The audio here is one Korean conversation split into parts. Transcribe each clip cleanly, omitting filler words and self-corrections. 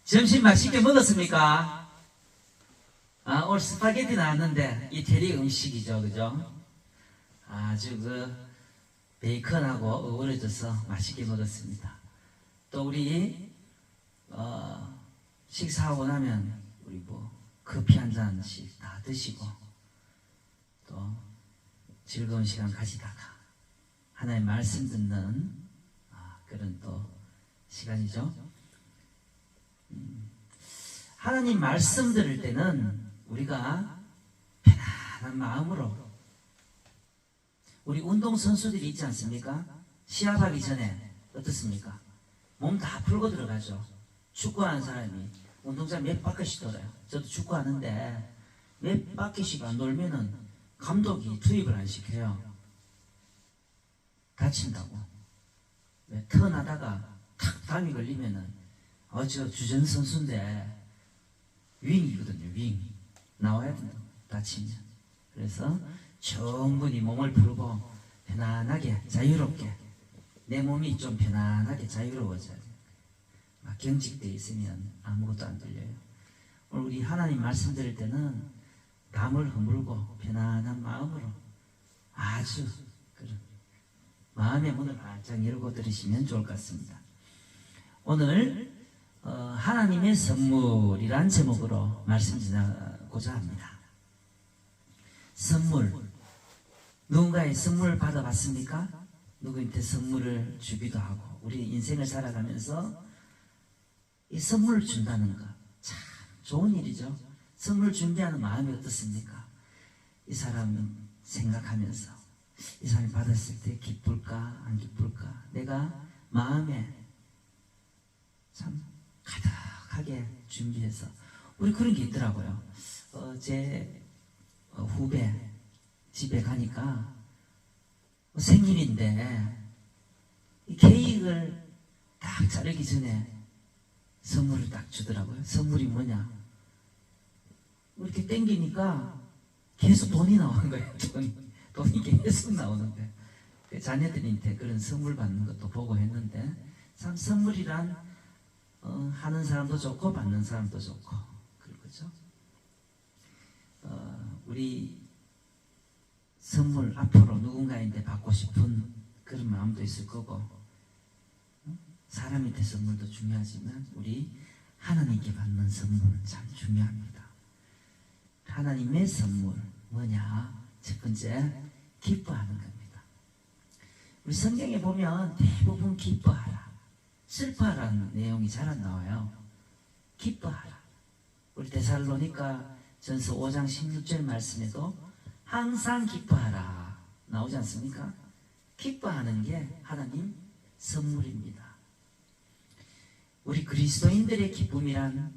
점심 맛있게 먹었습니까? 오늘 스파게티 나왔는데 이태리 음식이죠, 그죠? 아주 베이컨하고 어우러져서 맛있게 먹었습니다. 또 우리 식사하고 나면 우리 커피 한 잔씩 다 드시고 또 즐거운 시간 가지다가 하나님 말씀 듣는 그런 또 시간이죠. 하나님 말씀 들을 때는 우리가 편안한 마음으로, 우리 운동선수들이 있지 않습니까? 시합하기 전에 어떻습니까? 몸 다 풀고 들어가죠. 축구하는 사람이 운동장 몇 바퀴씩 돌아요. 저도 축구하는데 몇 바퀴씩 안 돌면은 감독이 투입을 안 시켜요. 다친다고. 턴하다가 탁 담이 걸리면은 저 주전 선수인데 윙이거든요. 윙 나와야 된다고, 다치면. 그래서 충분히 몸을 풀고 편안하게 자유롭게, 내 몸이 좀 편안하게 자유로워져야 돼요. 막 경직되어 있으면 아무것도 안 들려요. 오늘 우리 하나님 말씀 드릴 때는 담을 허물고 편안한 마음으로 아주 그런 마음의 문을 활짝 열고 들으시면 좋을 것 같습니다. 오늘 하나님의 선물이란 제목으로 말씀 전하고자 합니다. 선물. 누군가의 선물 받아봤습니까? 누구한테 선물을 주기도 하고, 우리 인생을 살아가면서 이 선물을 준다는 것 참 좋은 일이죠. 선물 준비하는 마음이 어떻습니까? 이 사람 생각하면서 이 사람이 받았을 때 기쁠까 안 기쁠까, 내가 마음에 참 가득하게 준비해서. 우리 그런 게 있더라고요. 제 후배 집에 가니까 생일인데 이 케이크를 딱 자르기 전에 선물을 딱 주더라고요. 선물이 뭐냐? 이렇게 땡기니까 계속 돈이 나오는 거예요. 돈이 계속 나오는 거예요. 자녀들한테 그런 선물 받는 것도 보고 했는데, 참 선물이란 하는 사람도 좋고 받는 사람도 좋고 그런 거죠. 우리 선물 앞으로 누군가한테 받고 싶은 그런 마음도 있을 거고, 사람한테 선물도 중요하지만 우리 하나님께 받는 선물 참 중요합니다. 하나님의 선물 뭐냐? 첫 번째, 기뻐하는 겁니다. 우리 성경에 보면 대부분 기뻐하라, 슬퍼하라는 내용이 잘 안 나와요. 기뻐하라. 우리 데살로니가 전서 5장 16절 말씀에도 항상 기뻐하라 나오지 않습니까? 기뻐하는 게 하나님 선물입니다. 우리 그리스도인들의 기쁨이란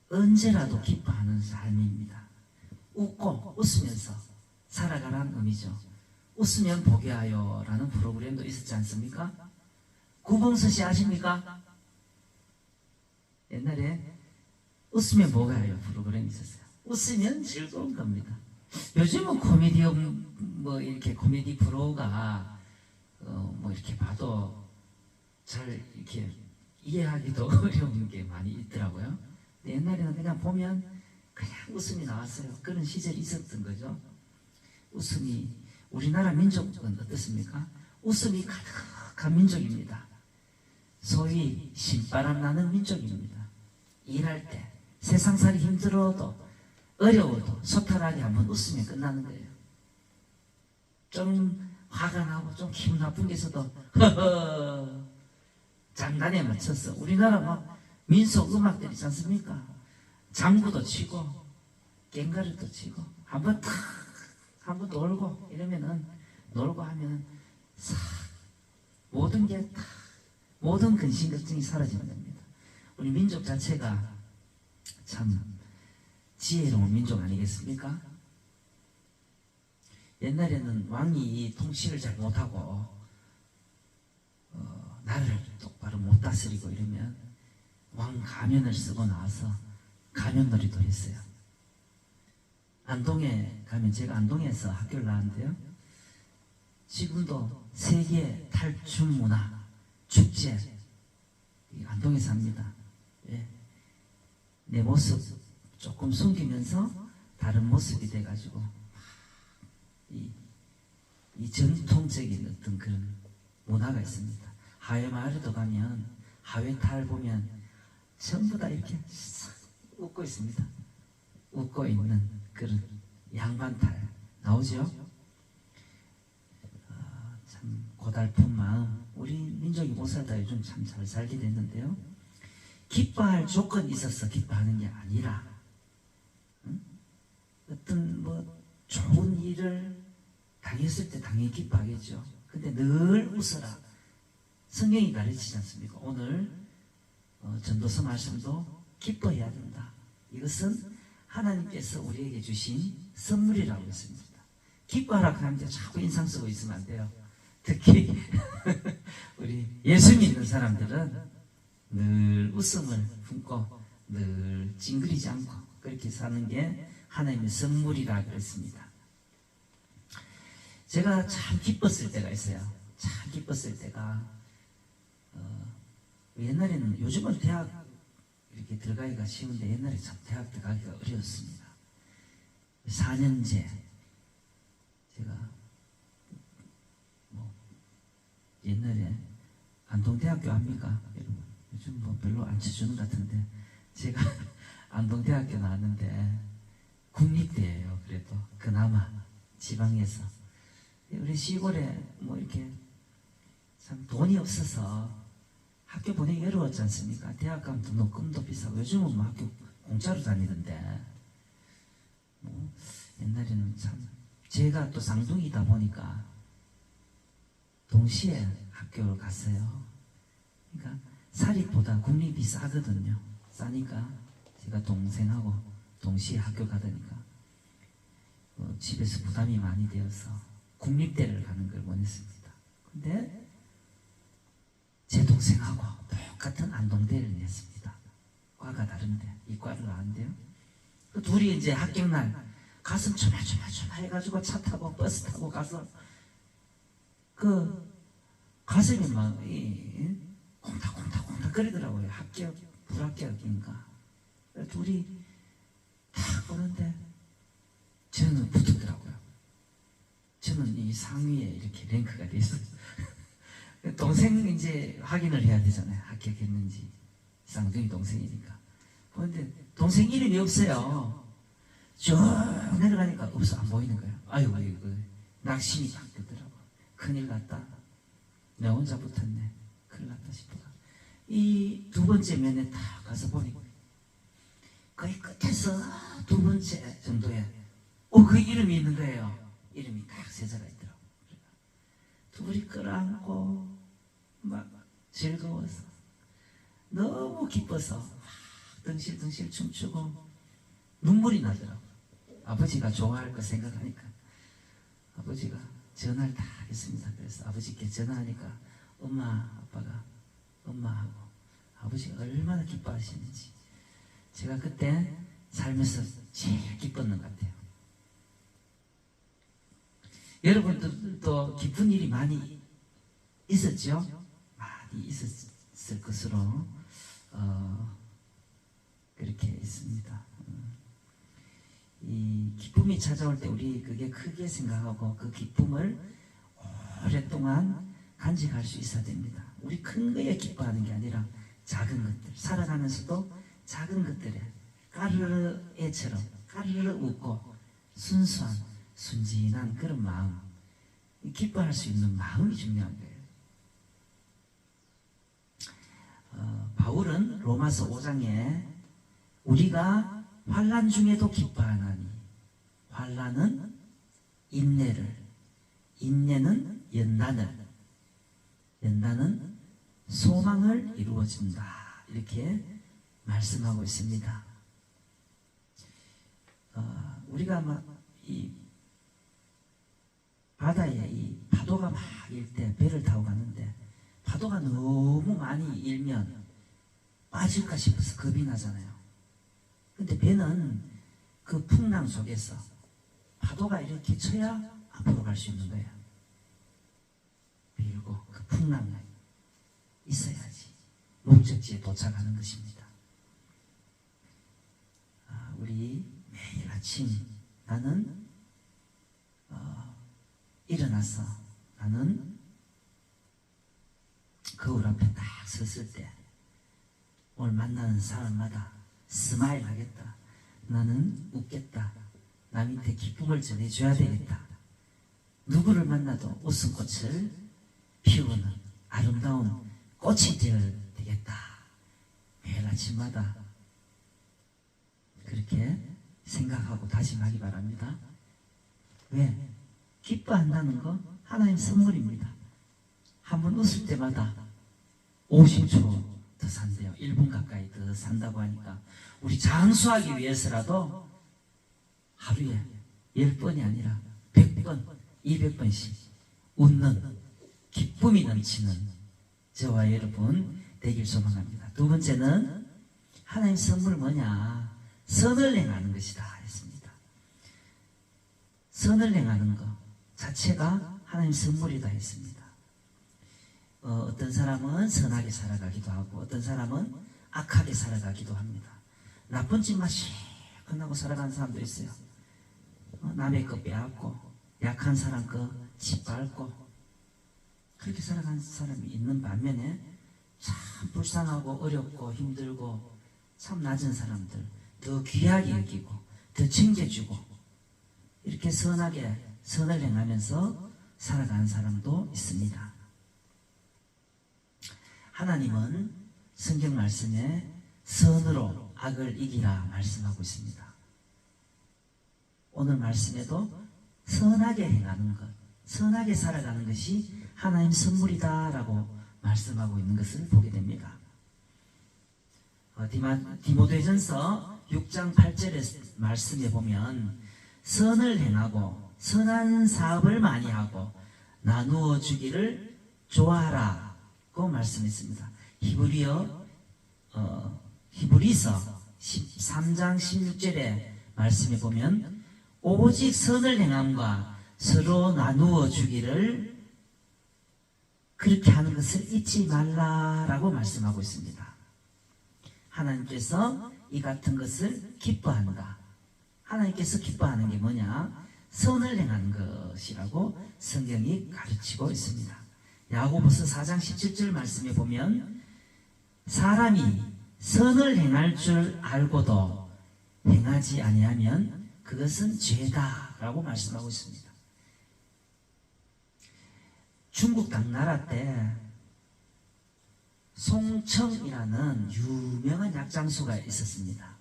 언제라도 기뻐하는 삶입니다. 웃고 웃으면서 살아가라는 의미죠. 웃으면 보게 하여 라는 프로그램도 있었지 않습니까? 구봉서 씨 아십니까? 옛날에 웃으면 보게 하여 프로그램이 있었어요. 웃으면 즐거운 겁니다. 요즘은 이렇게 코미디 프로가 이렇게 봐도 잘 이렇게 이해하기도 어려운 게 많이 있더라고요. 옛날에는 그냥 보면 그냥 웃음이 나왔어요. 그런 시절이 있었던 거죠. 웃음이, 우리나라 민족은 어떻습니까? 웃음이 가득한 민족입니다. 소위 신바람 나는 민족입니다. 일할 때 세상살이 힘들어도 어려워도 소탈하게 한번 웃으면 끝나는 거예요. 좀 화가 나고 좀 기분 나쁜 게 있어도 허허 장단에 맞춰서, 우리나라 막 민속 음악들 있지 않습니까? 장구도 치고 갱가리도 치고 한번 놀고 이러면은, 놀고 하면은 싹 모든 게 다, 모든 근심 걱정이 사라지는 겁니다. 우리 민족 자체가 참 지혜로운 민족 아니겠습니까? 옛날에는 왕이 통치를 잘 못하고 나라를 똑바로 못 다스리고 이러면 왕 가면을 쓰고 나와서 가면놀이도 했어요. 안동에 가면, 제가 안동에서 학교를 나왔는데요, 지금도 세계 탈춤 문화 축제 안동에서 합니다. 예. 내 모습 조금 숨기면서 다른 모습이 돼가지고 이 전통적인 어떤 그런 문화가 있습니다. 하회 마을에도 가면 하회 탈 보면 전부 다 이렇게 싹 웃고 있습니다. 웃고 있는 그런 양반탈 나오죠? 참 고달픈 마음. 우리 민족이 못 살다 요즘 참 잘 살게 됐는데요. 기뻐할 조건이 있어서 기뻐하는 게 아니라 어떤 뭐 좋은 일을 당했을 때 당연히 기뻐하겠죠. 근데 늘 웃어라. 성경이 가르치지 않습니까? 오늘 전도서 말씀도 기뻐해야 된다. 이것은 하나님께서 우리에게 주신 선물이라고 했습니다. 기뻐하라 하는데 자꾸 인상 쓰고 있으면 안 돼요. 특히 우리 예수 믿는 사람들은 늘 웃음을 품고 늘 찡그리지 않고 그렇게 사는 게 하나님의 선물이라 그랬습니다. 제가 참 기뻤을 때가 있어요. 참 기뻤을 때가 옛날에는 요즘은 대학 이렇게 들어가기가 쉬운데 옛날에 참 대학 들어가기가 어려웠습니다. 4년제 제가 뭐 옛날에 안동대학교 압니까? 여러분 요즘 뭐 별로 안 쳐주는 것 같은데 제가 안동대학교 나왔는데 국립대예요. 그래도 그나마 지방에서 우리 시골에 뭐 이렇게 참 돈이 없어서 학교 보내기 어려웠지 않습니까? 대학 가면 등록금도 비싸고 요즘은 뭐 학교 공짜로 다니던데 뭐 옛날에는 참 제가 또 쌍둥이다 보니까 동시에 학교를 갔어요. 그러니까 사립보다 국립이 싸거든요. 싸니까 제가 동생하고 동시에 학교 가다니까 집에서 부담이 많이 되어서 국립대를 가는 걸 원했습니다. 근데 제 동생하고 똑같은 안동대를 냈습니다. 과가 다른데 이과를 나왔는데요. 그 둘이 이제 합격날 가슴 초말초말 해가지고 차 타고 버스 타고 가서 그 가슴이 막 콩닥콩닥 거리더라고요. 합격 불합격인가. 둘이 탁 보는데 저는 붙었더라고요. 저는 이 상위에 이렇게 랭크가 돼 있어요. 동생 이제 확인을 해야 되잖아요. 합격했는지. 쌍둥이 동생이니까. 그런데 동생 이름이 없어요. 쭉 내려가니까 없어. 안 보이는 거예요. 아이고 낙심이 딱 되더라고. 큰일 났다. 내 혼자 붙었네. 큰일 났다 싶어가. 이 두 번째 면에 딱 가서 보니 거의 끝에서 두 번째 정도에 그 이름이 있는 거예요. 이름이 딱 세자가 있더라고. 둘이 끌어안고 막 즐거워서 너무 기뻐서 덩실덩실 춤추고 눈물이 나더라고. 아버지가 좋아할 거 생각하니까 아버지가 전화를 다 했습니다. 그래서 아버지께 전화하니까 아빠가 엄마하고 아버지가 얼마나 기뻐하시는지 제가 그때 살면서 제일 기뻤는 것 같아요. 여러분들도 기쁜 일이 많이 있었죠? 많이 있었을 것으로 그렇게 있습니다. 이 기쁨이 찾아올 때 우리 그게 크게 생각하고 그 기쁨을 오랫동안 간직할 수 있어야 됩니다. 우리 큰 거에 기뻐하는 게 아니라 작은 것들, 살아가면서도 작은 것들에 까르르애처럼 까르르 웃고 순수한 순진한 그런 마음, 기뻐할 수 있는 마음이 중요한 거예요. 바울은 로마서 5장에 우리가 환난 중에도 기뻐하나니 환난은 인내를, 인내는 연단을, 연단은 소망을 이루어준다. 이렇게 말씀하고 있습니다. 우리가 막 이 바다에 이 파도가 막 일 때 배를 타고 가는데 파도가 너무 많이 일면 빠질까 싶어서 겁이 나잖아요. 근데 배는 그 풍랑 속에서 파도가 이렇게 쳐야 앞으로 갈 수 있는 거예요. 그리고 그 풍랑이 있어야지 목적지에 도착하는 것입니다. 아침 나는 일어나서 나는 거울 앞에 딱 섰을 때 오늘 만나는 사람마다 스마일 하겠다. 나는 웃겠다. 남한테 기쁨을 전해줘야 되겠다. 누구를 만나도 웃음꽃을 피우는 아름다운 꽃이 되어야 되겠다. 매일 아침마다 그렇게 생각하고 다짐하기 바랍니다. 왜? 기뻐한다는 거 하나님 선물입니다. 한번 웃을 때마다 50초 더 산대요. 1분 가까이 더 산다고 하니까 우리 장수하기 위해서라도 하루에 10번이 아니라 100번, 200번씩 웃는 기쁨이 넘치는 저와 여러분 되길 소망합니다. 두 번째는 하나님 선물 뭐냐? 선을 행하는 것이다 했습니다. 선을 행하는 것 자체가 하나님 선물이다 했습니다. 어떤 사람은 선하게 살아가기도 하고 어떤 사람은 악하게 살아가기도 합니다. 나쁜 짓만 시큰하고 살아가는 사람도 있어요. 남의 거 빼앗고 약한 사람 거 짓밟고 그렇게 살아가는 사람이 있는 반면에 참 불쌍하고 어렵고 힘들고 참 낮은 사람들 더 귀하게 여기고 더 챙겨주고 이렇게 선하게 선을 행하면서 살아가는 사람도 있습니다. 하나님은 성경 말씀에 선으로 악을 이기라 말씀하고 있습니다. 오늘 말씀에도 선하게 행하는 것, 선하게 살아가는 것이 하나님 선물이다라고 말씀하고 있는 것을 보게 됩니다. 디모데전서 6장 8절의 말씀에 보면 선을 행하고 선한 사업을 많이 하고 나누어 주기를 좋아하라고 말씀했습니다. 히브리서 13장 16절의 말씀에 보면 오직 선을 행함과 서로 나누어 주기를 그렇게 하는 것을 잊지 말라라고 말씀하고 있습니다. 하나님께서 이 같은 것을 기뻐한다. 하나님께서 기뻐하는 게 뭐냐? 선을 행하는 것이라고 성경이 가르치고 있습니다. 야고보서 4장 17절 말씀에 보면 사람이 선을 행할 줄 알고도 행하지 아니하면 그것은 죄다라고 말씀하고 있습니다. 중국 당나라 때 송청이라는 유명한 약장수가 있었습니다.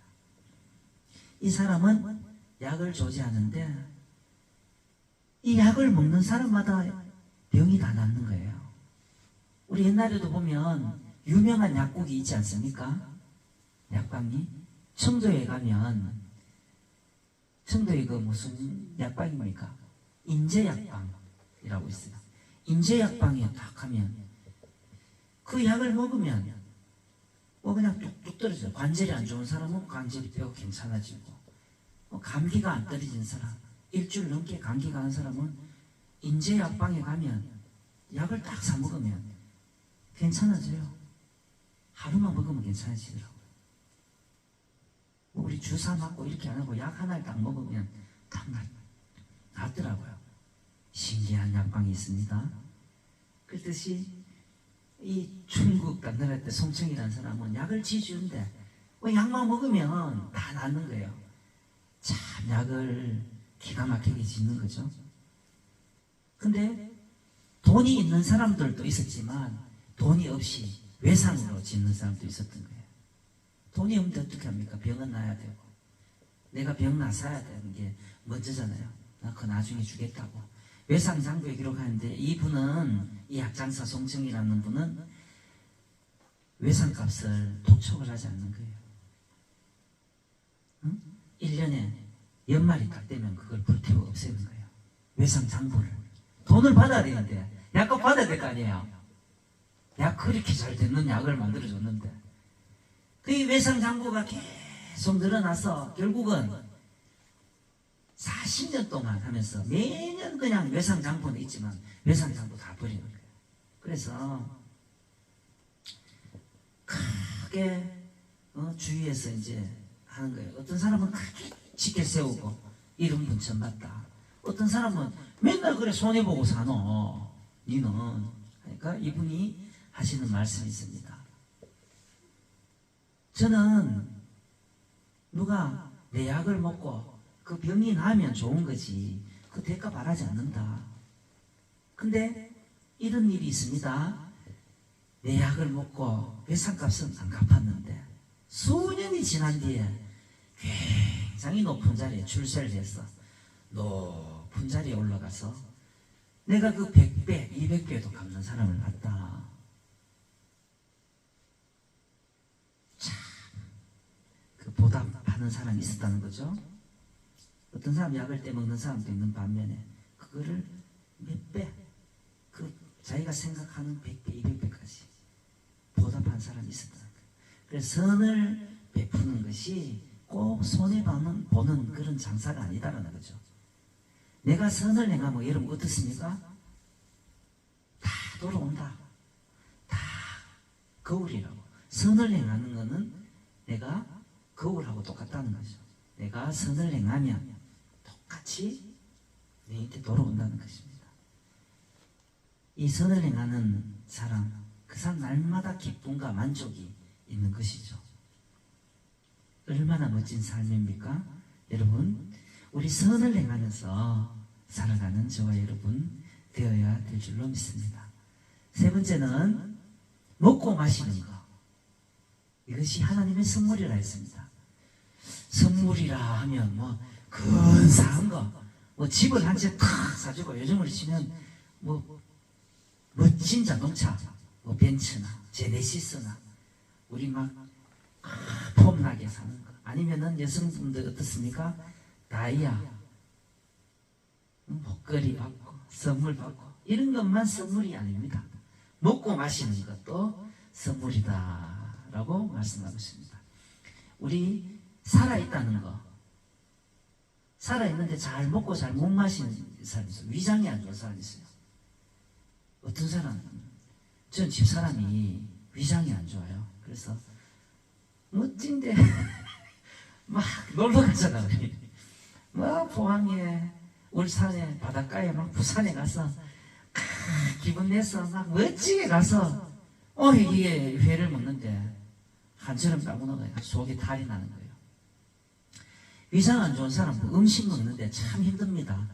이 사람은 약을 조제하는데 이 약을 먹는 사람마다 병이 다 낫는 거예요. 우리 옛날에도 보면 유명한 약국이 있지 않습니까? 약방이 청도에 가면 청도에 그 무슨 약방입니까? 인제약방이라고 있어요. 인제약방에 딱 가면 그 약을 먹으면 그냥 뚝뚝 떨어져요. 관절이 안 좋은 사람은 관절이 뼈가 괜찮아지고 감기가 안 떨어진 사람 일주일 넘게 감기가 한 사람은 인제약방에 가면 약을 딱 사 먹으면 괜찮아져요. 하루만 먹으면 괜찮아지더라고요. 우리 주사 맞고 이렇게 안 하고 약 하나를 딱 먹으면 딱 낫더라고요. 신기한 약방이 있습니다. 그렇듯이 이 중국 당나라 때 송청이라는 사람은 약을 지주는데 약만 먹으면 다 낫는 거예요. 참 약을 기가 막히게 짓는 거죠. 근데 돈이 있는 사람들도 있었지만 돈이 없이 외상으로 짓는 사람도 있었던 거예요. 돈이 없는데 어떻게 합니까? 병은 나야 되고 내가 병 나서야 되는 게 먼저잖아요. 나 그거 나중에 주겠다고 외상장부에 기록하는데 이분은 이 약장사 송청이라는 분은 외상값을 독촉을 하지 않는 거예요. 응? 1년에 연말이 딱 되면 그걸 불태워 없애는 거예요. 외상장부를 돈을 받아야 되는데 약값 받아야 될 거 아니에요. 약 그렇게 잘 되는 약을 만들어줬는데 그 외상장부가 계속 늘어나서 결국은 40년 동안 하면서 매년 그냥 외상장부는 있지만 외상장부 다 버리는 거예요. 그래서 크게 주위에서 이제 하는 거예요. 어떤 사람은 크게 지켜 세우고 이름 분천받다. 어떤 사람은 맨날 그래 손해보고 사노 니는. 그러니까 이분이 하시는 말씀이 있습니다. 저는 누가 내 약을 먹고 그 병이 나으면 좋은 거지 그 대가 바라지 않는다. 근데 이런 일이 있습니다. 내 약을 먹고 배상값은 안 갚았는데 수년이 지난 뒤에 굉장히 높은 자리에 출세를 해서 높은 자리에 올라가서 내가 그 100배, 200배도 갚는 사람을 봤다. 참, 그 보답하는 사람이 있었다는 거죠. 어떤 사람 약을 떼먹는 사람도 있는 반면에 그거를 몇 배, 그 자기가 생각하는 100배, 200배까지 보답한 사람이 있었다는 거예요. 그래서 선을 베푸는 것이 꼭 손해보는 그런 장사가 아니다라는 거죠. 내가 선을 행하면 여러분 어떻습니까? 다 돌아온다. 다 거울이라고. 선을 행하는 것은 내가 거울하고 똑같다는 거죠. 내가 선을 행하면 똑같이 내한테 돌아온다는 것입니다. 이 선을 행하는 사람, 그 사람 날마다 기쁨과 만족이 있는 것이죠. 얼마나 멋진 삶입니까? 여러분, 우리 선을 행하면서 살아가는 저와 여러분 되어야 될 줄로 믿습니다. 세 번째는 먹고 마시는 것. 이것이 하나님의 선물이라 했습니다. 선물이라 하면 뭐 근사한 거, 뭐 집을 한 채 탁 사주고 요즘으로 치면 뭐 멋진 자동차, 뭐 벤츠나 제네시스나 우리 막 폼나게 사는 거. 아니면은 여성분들 어떻습니까? 다이아, 목걸이 받고 선물 받고 이런 것만 선물이 아닙니다. 먹고 마시는 것도 선물이다 라고 말씀하고 있습니다. 우리 살아있다는 거, 살아있는데 잘 먹고 잘 못 마시는 사람이 있어요. 위장이 안 좋은 사람이 있어요. 어떤 사람, 전 집사람이 위장이 안 좋아요. 그래서 멋진데 막 놀러 가잖아. 우리 뭐 포항에, 울산에, 바닷가에, 막 부산에 가서 기분 내서 막 멋지게 가서 이게 회를 먹는데 한처럼 따먹는 속에 탈이 나는 거예요. 위장 안 좋은 사람 음식 먹는데 참 힘듭니다.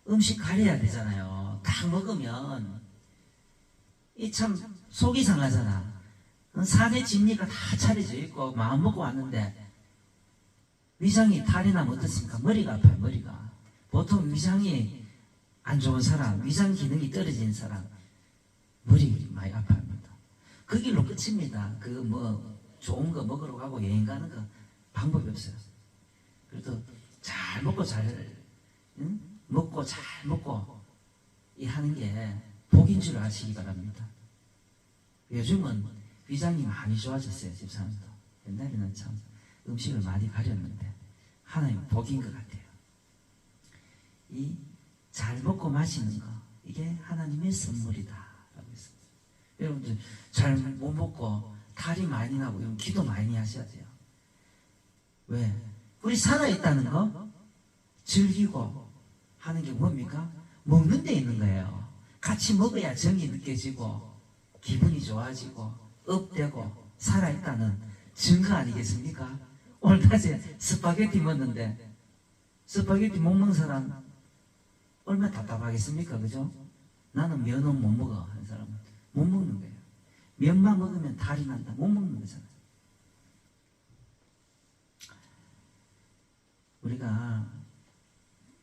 음식 가려야 되잖아요. 다 먹으면 이 참 속이 상하잖아. 산에 진리가 다 차려져 있고 마음 먹고 왔는데 위장이 탈이 나면 어떻습니까? 머리가 아파요. 머리가. 보통 위장이 안 좋은 사람, 위장 기능이 떨어진 사람 머리 많이 아파합니다. 그 길로 끝입니다. 그 뭐 좋은 거 먹으러 가고 여행 가는 거 방법이 없어요. 그래도 잘 먹고 먹고 잘 먹고 이 하는 게 복인 줄 아시기 바랍니다. 요즘은 위장이 많이 좋아졌어요. 집사람도. 옛날에는 참 음식을 많이 가렸는데 하나님 복인 것 같아요. 이 잘 먹고 마시는 거, 이게 하나님의 선물이다 라고 했습니다. 여러분들 잘 못 먹고 탈이 많이 나고 이런 기도 많이 하셔야 돼요. 왜? 우리 살아있다는 거 즐기고 하는 게 뭡니까? 먹는 데 있는 거예요. 같이 먹어야 정이 느껴지고 기분이 좋아지고 업되고 살아있다는 증거 아니겠습니까? 오늘 낮에 스파게티 먹는데 스파게티 못 먹는 사람 얼마나 답답하겠습니까? 그죠? 나는 면은 못 먹어 하는 사람은 못 먹는 거예요. 면만 먹으면 탈이 난다. 못 먹는 거잖아요. 우리가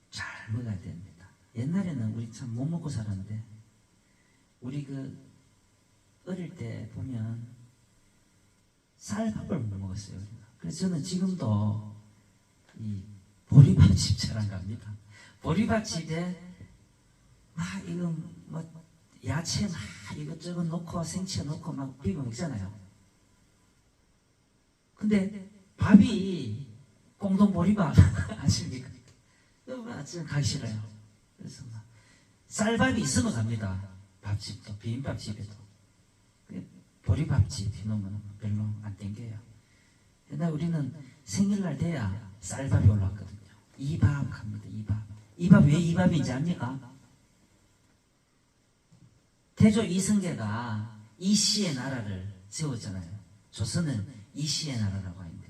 잘 먹어야 됩니다. 옛날에는 우리 참 못 먹고 살았는데 우리 그 어릴 때 보면 쌀밥을 못 먹었어요. 우리가. 그래서 저는 지금도 이 보리밥집 자랑 갑니다. 보리밥집에 막 이거 뭐 야채 막 이것저것 넣고 생채 넣고 막 비벼 먹잖아요. 근데 밥이 공동 보리밥 아십니까? 저는 가기 싫어요. 그래서 막 쌀밥이 있으면 갑니다. 밥집도 비빔밥집에도 보리밥집 해놓으면 별로 안 땡겨요. 옛날 우리는 생일날 돼야 쌀밥이 올라왔거든요. 이밥 합니다. 이밥. 이밥 왜 이밥인지 압니까? 태조 이성계가 이씨의 나라를 세웠잖아요. 조선은 이씨의 나라라고 하는데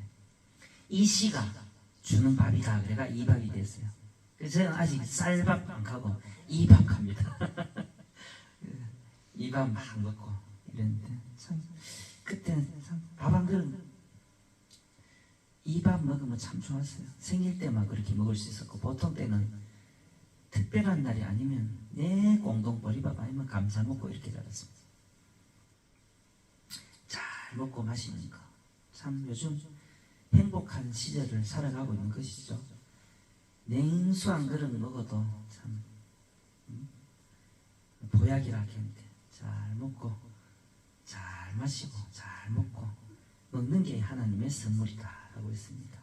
이씨가 주는 밥이다. 그래가 이밥이 됐어요. 그래서 저는 아직 쌀밥 안 가고 이밥 갑니다. 이밥 막 먹고 이랬는데 참 그때는 밥 한 그릇 이밥 먹으면 참 좋았어요. 생일 때만 그렇게 먹을 수 있었고 보통 때는 특별한 날이 아니면 내 공동 보리밥 아니면 감자 먹고 이렇게 자랐습니다. 잘 먹고 마시는 거. 참 요즘 행복한 시절을 살아가고 있는 것이죠. 냉수 한 그릇 먹어도 참 보약이라 했는데 잘 먹고 잘 마시고 잘 먹고 먹는 게 하나님의 선물이다 라고 했습니다.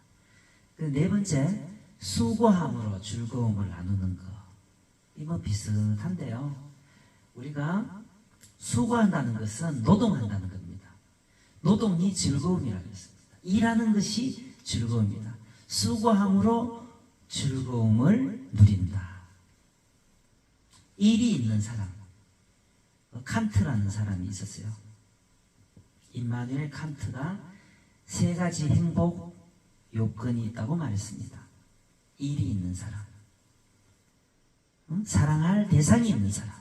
네 번째, 수고함으로 즐거움을 나누는 것. 이거 비슷한데요. 우리가 수고한다는 것은 노동한다는 겁니다. 노동이 즐거움이라고 했습니다. 일하는 것이 즐거움입니다. 수고함으로 즐거움을 누린다. 일이 있는 사람, 칸트라는 사람이 있었어요. 임마누엘 칸트가 세 가지 행복 요건이 있다고 말했습니다. 일이 있는 사람, 사랑할 대상이 있는 사람,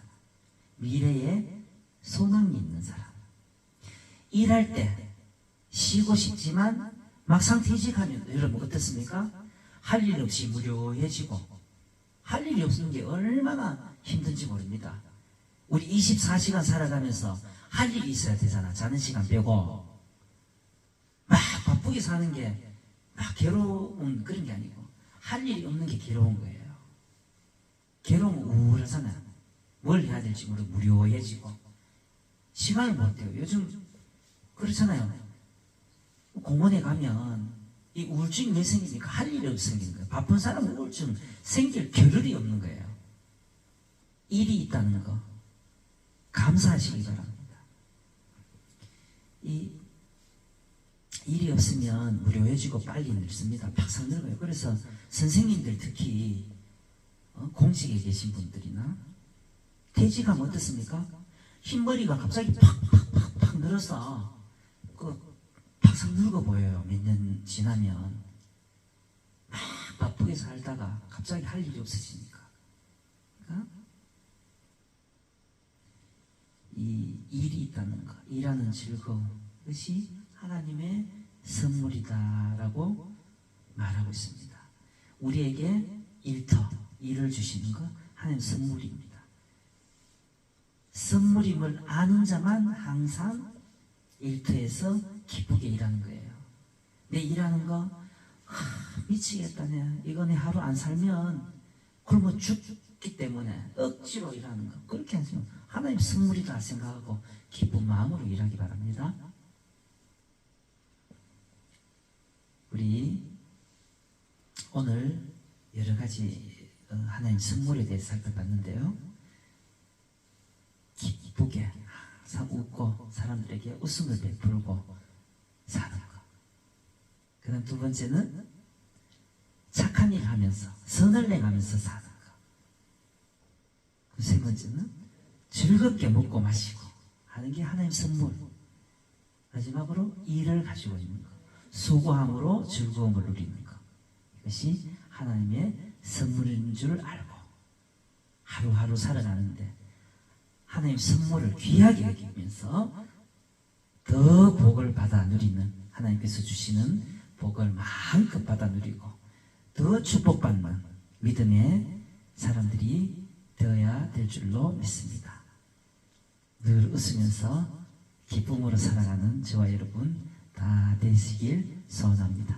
미래에 소망이 있는 사람. 일할 때 쉬고 싶지만 막상 퇴직하면 여러분 어떻습니까? 할 일 없이 무료해지고 할 일이 없는 게 얼마나 힘든지 모릅니다. 우리 24시간 살아가면서 할 일이 있어야 되잖아. 자는 시간 빼고 막 바쁘게 사는 게 막 괴로운 그런 게 아니고 할 일이 없는 게 괴로운 거예요. 괴로우면 우울하잖아요. 뭘 해야 될지 모르고 무료해지고 시간을 못 돼요. 요즘 그렇잖아요. 공원에 가면 이 우울증이 왜 생기니까 할 일이 없어 생기는 거예요. 바쁜 사람은 우울증 생길 겨를이 없는 거예요. 일이 있다는 거 감사하시기 바랍니다. 이 일이 없으면 무료해지고 빨리 늙습니다. 팍삭 늙어요. 그래서 선생님들 특히 공직에 계신 분들이나 퇴직하면 어떻습니까? 흰머리가 갑자기 팍팍팍팍 늘어서 팍삭 늙어 보여요. 몇 년 지나면 막 바쁘게 살다가 갑자기 할 일이 없어지니까. 그러니까 이 일이 있다는 것, 일하는 즐거움, 그것이 하나님의 선물이다라고 말하고 있습니다. 우리에게 일터, 일을 주시는 것 하나님의 선물입니다. 선물임을 아는 자만 항상 일터에서 기쁘게 일하는 거예요. 내 일하는 거 미치겠다네. 이거 내 하루 안 살면 굶어 죽기 때문에 억지로 일하는 거. 그렇게 하시면 하나님 선물이다 생각하고 기쁜 마음으로 일하기 바랍니다. 우리 오늘 여러 가지 하나님 선물에 대해서 살펴봤는데요. 기쁘게 항상 웃고 사람들에게 웃음을 베풀고 사는 것. 그 다음 두 번째는 착한 일 하면서 선을 내가면서 사는 것. 그 세 번째는 즐겁게 먹고 마시고 하는 게 하나님 선물. 마지막으로 일을 가지고 있는 것. 수고함으로 즐거움을 누리는 것. 이것이 하나님의 선물인 줄 알고 하루하루 살아가는데 하나님 선물을 귀하게 여기면서 더 복을 받아 누리는, 하나님께서 주시는 복을 마음껏 받아 누리고 더 축복받는 믿음의 사람들이 되어야 될 줄로 믿습니다. 늘 웃으면서 기쁨으로 살아가는 저와 여러분 다 되시길 소원합니다.